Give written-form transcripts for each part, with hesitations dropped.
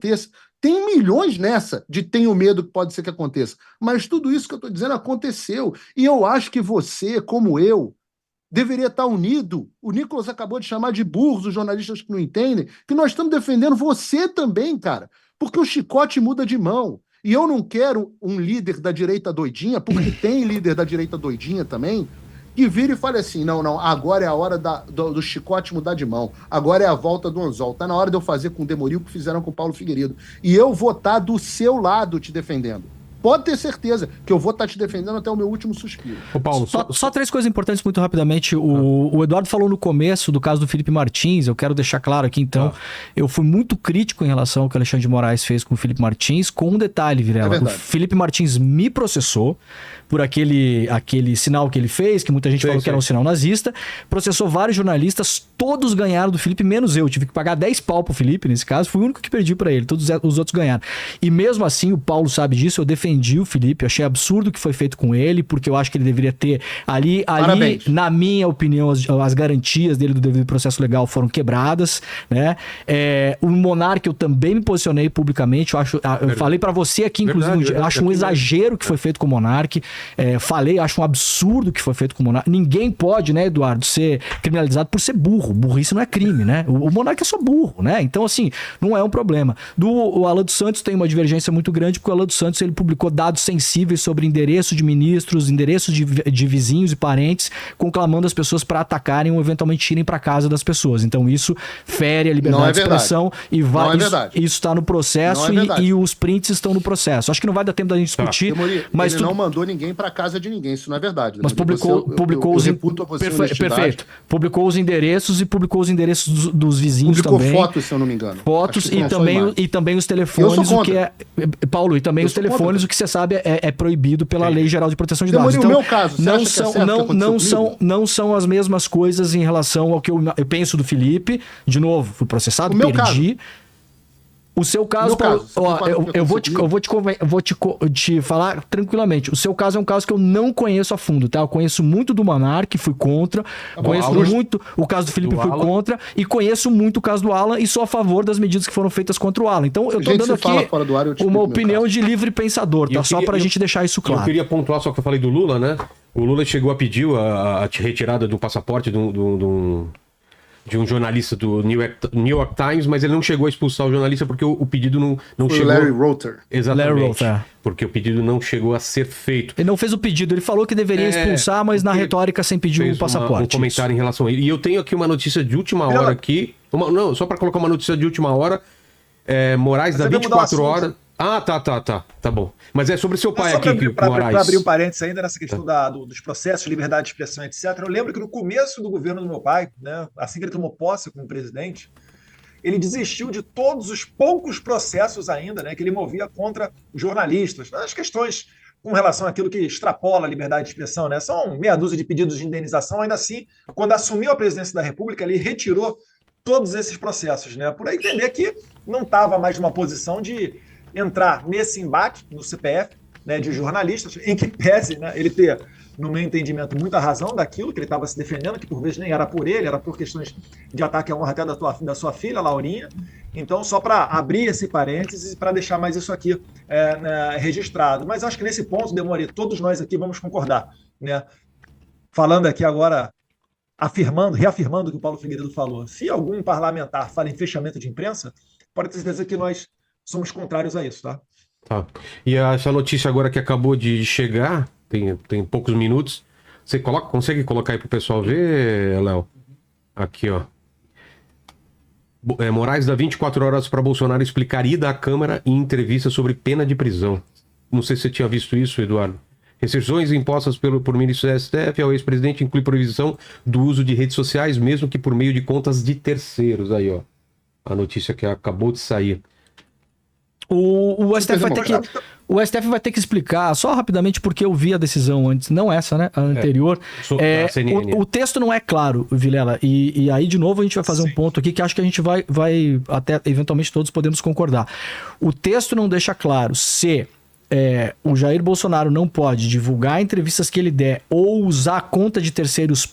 aconteça. Tem milhões nessa de tenho medo que pode ser que aconteça. Mas tudo isso que eu estou dizendo aconteceu. E eu acho que você, como eu, deveria estar unido. O Nicolas acabou de chamar de burros os jornalistas que não entendem, que nós estamos defendendo você também, cara. Porque o chicote muda de mão. E eu não quero um líder da direita doidinha, porque tem líder da direita doidinha também, que vira e fale assim, não, agora é a hora do chicote mudar de mão, agora é a volta do anzol, tá na hora de eu fazer com o Demoril o que fizeram com o Paulo Figueiredo. E eu vou estar do seu lado te defendendo. Pode ter certeza que eu vou estar te defendendo até o meu último suspiro. Ô Paulo, só três coisas importantes muito rapidamente. O Eduardo falou no começo do caso do Felipe Martins, eu quero deixar claro aqui então, eu fui muito crítico em relação ao que o Alexandre de Moraes fez com o Felipe Martins, com um detalhe, Vilela. O Felipe Martins me processou por aquele sinal que ele fez, que muita gente falou que era um sinal nazista, processou vários jornalistas, todos ganharam do Felipe, menos eu. Tive que pagar 10 pau pro Felipe, nesse caso, fui o único que perdi pra ele, todos os outros ganharam. E mesmo assim, o Paulo sabe disso, eu defendi o Felipe, eu achei absurdo o que foi feito com ele, porque eu acho que ele deveria ter ali na minha opinião, as garantias dele do devido processo legal foram quebradas, né? O Monark eu também me posicionei publicamente, eu falei pra você aqui, inclusive, eu acho um exagero o que foi feito com o Monark, acho um absurdo o que foi feito com o Monark. Ninguém pode, né, Eduardo, ser criminalizado por ser burro. Burrice não é crime, né? O Monark é só burro, né? Então, assim, não é um problema. O Alan dos Santos tem uma divergência muito grande, porque o Alan dos Santos, ele publicou dados sensíveis sobre endereço de ministros, endereços de vizinhos e parentes, conclamando as pessoas para atacarem ou eventualmente irem para casa das pessoas. Então, isso fere a liberdade de expressão e isso está no processo e os prints estão no processo. Acho que não vai dar tempo da gente discutir. Mas ele não mandou ninguém para casa de ninguém, isso não é verdade. Né? Mas publicou os perfeito. Publicou os endereços e publicou os endereços dos vizinhos também. Publicou fotos, se eu não me engano. Fotos e também os telefones, o que é Paulo, e também os telefones, o que você sabe é proibido pela Lei Geral de Proteção de Dados. Então, no meu caso, não são as mesmas coisas em relação ao que eu penso do Felipe. De novo, fui processado, perdi. O seu caso, Paulo, eu vou te falar tranquilamente. O seu caso é um caso que eu não conheço a fundo, tá? Eu conheço muito do Monark, fui contra. Conheço muito o caso do Felipe, fui contra. E conheço muito o caso do Alan e sou a favor das medidas que foram feitas contra o Alan. Então, eu tô dando aqui uma opinião de livre pensador, tá? Só pra gente deixar isso claro. Eu queria pontuar só que eu falei do Lula, né? O Lula chegou a pedir a retirada do passaporte de um jornalista do New York Times, mas ele não chegou a expulsar o jornalista porque o pedido não chegou... Larry Roter. Exatamente. Larry Roter. Porque o pedido não chegou a ser feito. Ele não fez o pedido, ele falou que deveria expulsar, mas na retórica sem pedir o passaporte. Um comentário em relação a ele. E eu tenho aqui uma notícia de última hora aqui. Só para colocar uma notícia de última hora. Moraes da 24 horas... Tá bom. Mas é sobre seu pai aqui, Moraes. Para abrir um parênteses ainda nessa questão dos processos, liberdade de expressão, etc. Eu lembro que no começo do governo do meu pai, né, assim que ele tomou posse como presidente, ele desistiu de todos os poucos processos ainda, né, que ele movia contra os jornalistas. As questões com relação àquilo que extrapola a liberdade de expressão, né, são meia dúzia de pedidos de indenização. Ainda assim, quando assumiu a presidência da República, ele retirou todos esses processos, né, por entender que não estava mais numa posição de entrar nesse embate no CPF, né, de jornalistas, em que pese, né, ele ter, no meu entendimento, muita razão daquilo que ele estava se defendendo, que por vezes nem era por ele, era por questões de ataque à honra até da sua filha, Laurinha. Então, só para abrir esse parênteses e para deixar mais isso aqui registrado. Mas acho que nesse ponto, Demore, todos nós aqui vamos concordar, né? Falando aqui agora, reafirmando o que o Paulo Figueiredo falou. Se algum parlamentar fala em fechamento de imprensa, pode ter certeza que nós somos contrários a isso, tá? Tá. E essa notícia agora que acabou de chegar, tem poucos minutos, você consegue colocar aí pro pessoal ver, Léo? Aqui, ó. Moraes dá 24 horas para Bolsonaro explicar ida à Câmara em entrevista sobre pena de prisão. Não sei se você tinha visto isso, Eduardo. Restrições impostas por ministro do STF ao ex-presidente inclui proibição do uso de redes sociais, mesmo que por meio de contas de terceiros. Aí, ó. A notícia que acabou de sair. O STF vai ter que explicar, só rapidamente, porque eu vi a decisão antes, não essa, né? A anterior. O texto não é claro, Vilela, e aí, de novo, a gente vai fazer um ponto aqui que acho que a gente vai até, eventualmente, todos podemos concordar. O texto não deixa claro se o Jair Bolsonaro não pode divulgar entrevistas que ele der ou usar a conta de terceiros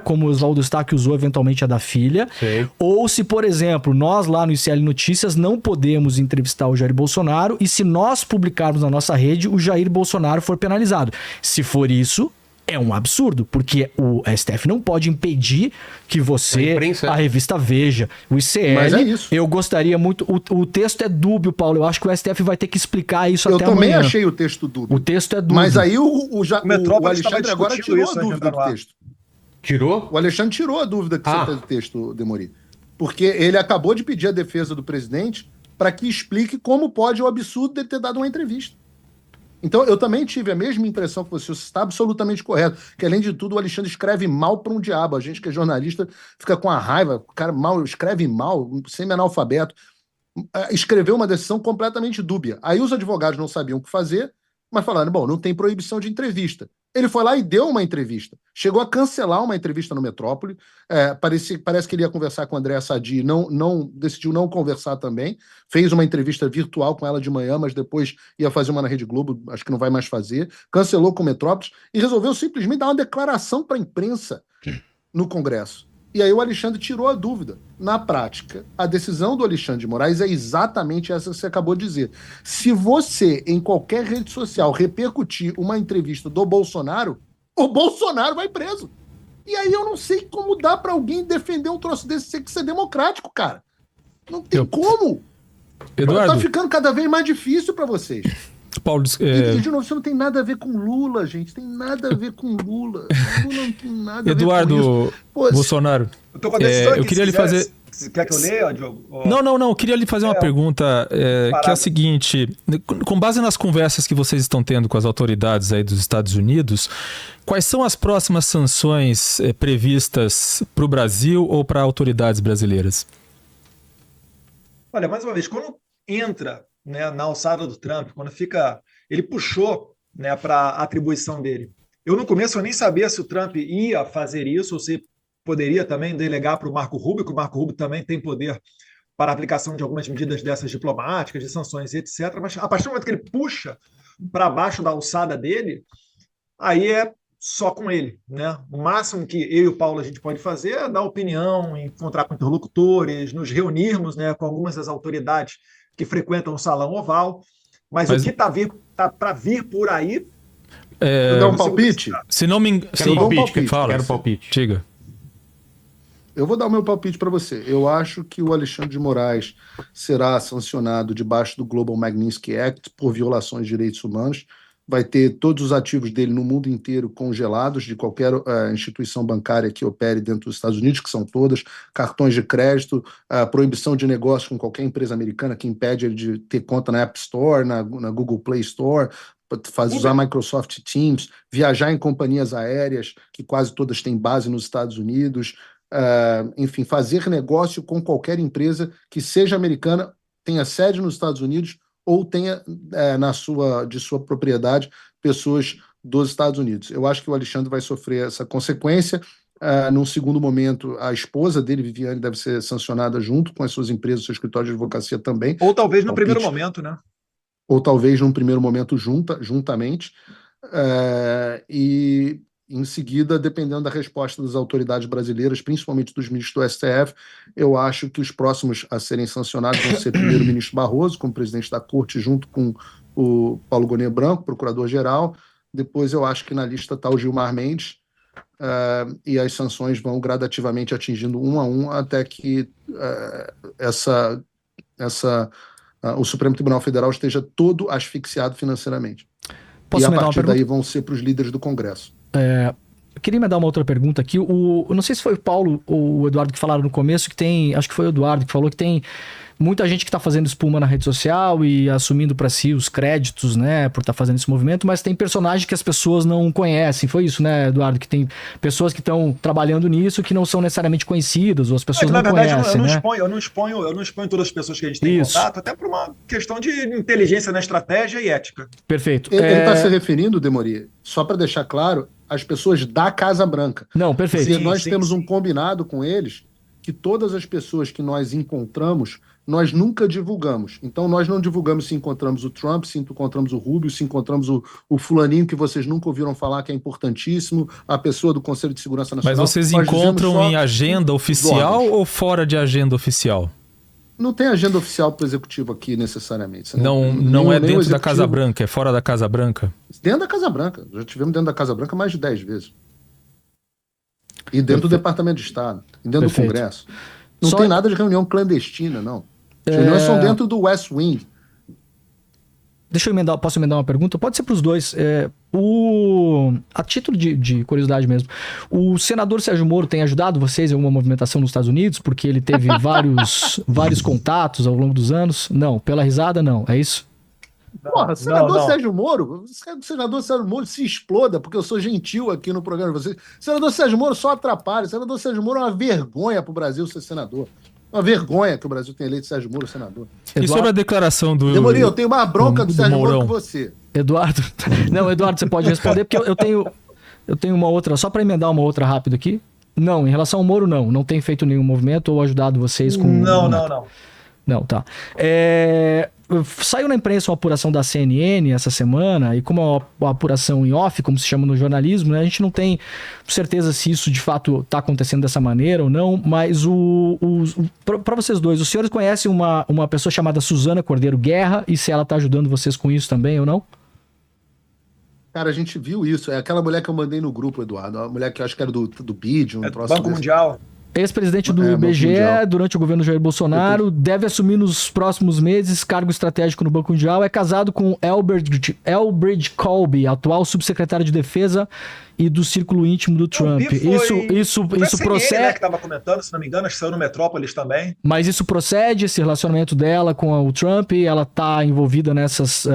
como o Oswaldo Stack usou eventualmente a da filha, Sim. ou se, por exemplo, nós lá no ICL Notícias não podemos entrevistar o Jair Bolsonaro e se nós publicarmos na nossa rede, o Jair Bolsonaro for penalizado. Se for isso, é um absurdo, porque o STF não pode impedir que você, a revista Veja, o ICL... Mas é isso. Eu gostaria muito... O texto é dúbio, Paulo. Eu acho que o STF vai ter que explicar isso até amanhã. Eu também achei o texto dúbio. O texto é dúbio. Mas aí o Metrópolis Alexandre agora tirou a dúvida do texto. Tirou? O Alexandre tirou a dúvida que você fez do texto, Demori. Porque ele acabou de pedir a defesa do presidente para que explique como pode o absurdo de ter dado uma entrevista. Então, eu também tive a mesma impressão que você está absolutamente correto, que além de tudo o Alexandre escreve mal para um diabo. A gente que é jornalista fica com a raiva, o cara escreve mal, semi-analfabeto. Escreveu uma decisão completamente dúbia. Aí os advogados não sabiam o que fazer, mas falaram, bom, não tem proibição de entrevista. Ele foi lá e deu uma entrevista. Chegou a cancelar uma entrevista no Metrópole. Parece que ele ia conversar com a Andréa Sadi, decidiu não conversar também. Fez uma entrevista virtual com ela de manhã, mas depois ia fazer uma na Rede Globo, acho que não vai mais fazer. Cancelou com o Metrópolis e resolveu simplesmente dar uma declaração para a imprensa no Congresso. E aí o Alexandre tirou a dúvida. Na prática, a decisão do Alexandre de Moraes é exatamente essa que você acabou de dizer. Se você, em qualquer rede social, repercutir uma entrevista do Bolsonaro, o Bolsonaro vai preso. E aí eu não sei como dá pra alguém defender um troço desse sem que ser democrático, cara. Não tem como. Eduardo, tá ficando cada vez mais difícil pra vocês. Paulo, E, de novo, isso não tem nada a ver com Lula, gente. Tem nada a ver com Lula. Lula não tem nada Eduardo a ver com isso. Pô, Bolsonaro, Eu tô com a decisão aqui, eu queria lhe fazer... Quer que eu leia, Diogo? Não, eu queria lhe fazer uma pergunta, que é a seguinte, com base nas conversas que vocês estão tendo com as autoridades aí dos Estados Unidos, quais são as próximas sanções previstas para o Brasil ou para autoridades brasileiras? Olha, mais uma vez, quando entra, né, na alçada do Trump, quando ele puxou, né, para a atribuição dele. Eu no começo eu nem sabia se o Trump ia fazer isso ou se poderia também delegar para o Marco Rubio, que o Marco Rubio também tem poder para a aplicação de algumas medidas dessas diplomáticas, de sanções e etc. Mas a partir do momento que ele puxa para baixo da alçada dele, aí é só com ele, né? O máximo que eu e o Paulo a gente pode fazer é dar opinião, encontrar com interlocutores, nos reunirmos, né, com algumas das autoridades que frequentam o Salão Oval, mas o que está para vir por aí... Dá um palpite? Se não me engano... Quero palpite. Diga. Eu vou dar o meu palpite para você. Eu acho que o Alexandre de Moraes será sancionado debaixo do Global Magnitsky Act por violações de direitos humanos. Vai ter todos os ativos dele no mundo inteiro congelados de qualquer instituição bancária que opere dentro dos Estados Unidos, que são todas, cartões de crédito, proibição de negócio com qualquer empresa americana que impede ele de ter conta na App Store, na Google Play Store, usar Microsoft Teams, viajar em companhias aéreas, que quase todas têm base nos Estados Unidos, enfim, fazer negócio com qualquer empresa que seja americana, tenha sede nos Estados Unidos ou tenha de sua propriedade pessoas dos Estados Unidos. Eu acho que o Alexandre vai sofrer essa consequência. Num segundo momento, a esposa dele, Viviane, deve ser sancionada junto com as suas empresas, seu escritório de advocacia também. Ou talvez no primeiro momento, né? Ou talvez num primeiro momento juntamente. E em seguida, dependendo da resposta das autoridades brasileiras, principalmente dos ministros do STF, eu acho que os próximos a serem sancionados vão ser primeiro o ministro Barroso, como presidente da Corte, junto com o Paulo Gonet Branco, procurador-geral. Depois eu acho que na lista está o Gilmar Mendes, e as sanções vão gradativamente atingindo um a um até que o Supremo Tribunal Federal esteja todo asfixiado financeiramente. E a partir daí vão ser para os líderes do Congresso. Eu queria me dar uma outra pergunta aqui. Eu não sei se foi o Paulo ou o Eduardo que falaram no começo, acho que foi o Eduardo que falou que tem muita gente que está fazendo espuma na rede social e assumindo para si os créditos, né, por estar fazendo esse movimento, mas tem personagens que as pessoas não conhecem. Foi isso, né, Eduardo? Que tem pessoas que estão trabalhando nisso que não são necessariamente conhecidas, ou as pessoas não conhecem. Na verdade, eu não exponho todas as pessoas que a gente tem em contato, até por uma questão de inteligência na estratégia e ética. Perfeito. Ele está se referindo, Demori, só para deixar claro, às pessoas da Casa Branca. Não, perfeito. Nós temos um combinado com eles que todas as pessoas que nós encontramos nós nunca divulgamos. Então, nós não divulgamos se encontramos o Trump, se encontramos o Rubio, se encontramos o fulaninho que vocês nunca ouviram falar, que é importantíssimo, a pessoa do Conselho de Segurança Nacional. Mas vocês encontram em agenda oficial ou fora de agenda oficial? Não tem agenda oficial para o executivo aqui, necessariamente. Não é dentro da Casa Branca, é fora da Casa Branca? Dentro da Casa Branca. Já tivemos dentro da Casa Branca mais de 10 vezes. E dentro do Departamento de Estado. E dentro do Congresso. Não tem nada de reunião clandestina, não. As reuniões são dentro do West Wing. Deixa eu emendar, posso emendar uma pergunta? Pode ser para os dois. A título de curiosidade mesmo, o senador Sérgio Moro tem ajudado vocês em alguma movimentação nos Estados Unidos? Porque ele teve vários contatos ao longo dos anos? Não, pela risada não, é isso? Porra, senador Sérgio Moro, senador Sérgio Moro se exploda, porque eu sou gentil aqui no programa de vocês. Senador Sérgio Moro só atrapalha. Senador Sérgio Moro é uma vergonha para o Brasil ser senador. Uma vergonha que o Brasil tenha eleito Sérgio Moro senador. E sobre a declaração do... Demorinho, eu tenho mais bronca do Sérgio Moro que você. Eduardo, você pode responder, porque eu tenho uma outra, só para emendar uma outra rápido aqui. Não, em relação ao Moro, não tem feito nenhum movimento ou ajudado vocês com... Não. Não, tá. Saiu na imprensa uma apuração da CNN essa semana, e como é uma apuração em off, como se chama no jornalismo, né, a gente não tem certeza se isso de fato está acontecendo dessa maneira ou não, mas para vocês dois, os senhores conhecem uma pessoa chamada Suzana Cordeiro Guerra, e se ela está ajudando vocês com isso também ou não? Cara, a gente viu isso. É aquela mulher que eu mandei no grupo, Eduardo. A mulher que eu acho que era do BID, Banco Mundial. Ex-presidente do IBGE, durante o governo Jair Bolsonaro, deve assumir nos próximos meses cargo estratégico no Banco Mundial, é casado com Elbridge Colby, atual subsecretário de Defesa e do círculo íntimo do Trump. Isso procede... né, que estava comentando, se não me engano, acho que saiu no Metrópolis também. Mas isso procede, esse relacionamento dela com o Trump? Ela está envolvida nessas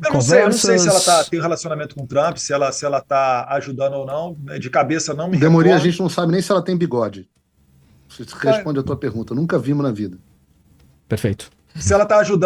conversas? Eu não sei se ela tem um relacionamento com o Trump, se ela está ajudando ou não. De cabeça não me Demoria, a gente não sabe nem se ela tem bigode. Você responde a tua pergunta. Nunca vimos na vida. Perfeito. Se ela está ajudando